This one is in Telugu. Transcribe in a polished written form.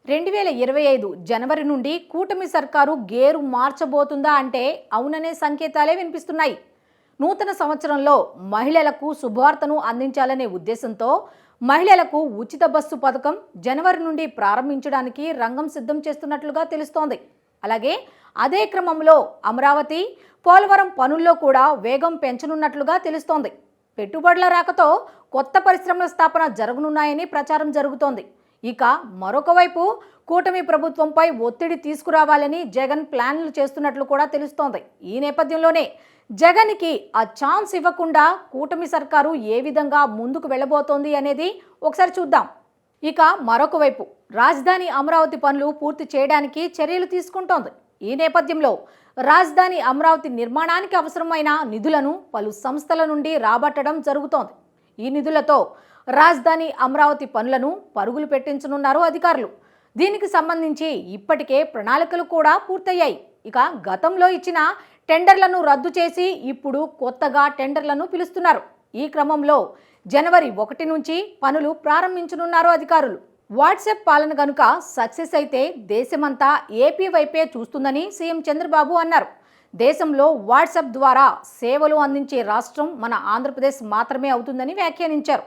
2025 జనవరి నుండి కూటమి సర్కారు గేరు మార్చబోతుందా అంటే అవుననే సంకేతాలే వినిపిస్తున్నాయి. నూతన సంవత్సరంలో మహిళలకు శుభవార్తను అందించాలనే ఉద్దేశంతో మహిళలకు ఉచిత బస్సు పథకం జనవరి నుండి ప్రారంభించడానికి రంగం సిద్ధం చేస్తున్నట్లుగా తెలుస్తోంది. అలాగే అదే క్రమంలో అమరావతి, పోలవరం పనుల్లో కూడా వేగం పెంచనున్నట్లుగా తెలుస్తోంది. పెట్టుబడుల రాకతో కొత్త పరిశ్రమల స్థాపన జరగనున్నాయని ప్రచారం జరుగుతోంది. ఇక మరొక వైపు కూటమి ప్రభుత్వంపై ఒత్తిడి తీసుకురావాలని జగన్ ప్లాన్లు చేస్తున్నట్లు కూడా తెలుస్తోంది. ఈ నేపథ్యంలోనే జగన్కి ఆ ఛాన్స్ ఇవ్వకుండా కూటమి సర్కారు ఏ విధంగా ముందుకు వెళ్ళబోతోంది అనేది ఒకసారి చూద్దాం. ఇక మరొక వైపు రాజధాని అమరావతి పనులు పూర్తి చేయడానికి చర్యలు తీసుకుంటోంది. ఈ నేపథ్యంలో రాజధాని అమరావతి నిర్మాణానికి అవసరమైన నిధులను పలు సంస్థల నుండి రాబట్టడం జరుగుతోంది. ఈ నిధులతో రాజధాని అమరావతి పనులను పరుగులు పెట్టించనున్నారు అధికారులు. దీనికి సంబంధించి ఇప్పటికే ప్రణాళికలు కూడా పూర్తయ్యాయి. ఇక గతంలో ఇచ్చిన టెండర్లను రద్దు చేసి ఇప్పుడు కొత్తగా టెండర్లను పిలుస్తున్నారు. ఈ క్రమంలో జనవరి 1 నుంచి పనులు ప్రారంభించనున్నారు అధికారులు. వాట్సాప్ పాలన గనుక సక్సెస్ అయితే దేశమంతా ఏపీ వైపే చూస్తుందని సీఎం చంద్రబాబు అన్నారు. దేశంలో వాట్సాప్ ద్వారా సేవలు అందించే రాష్ట్రం మన ఆంధ్రప్రదేశ్ మాత్రమే అవుతుందని వ్యాఖ్యానించారు.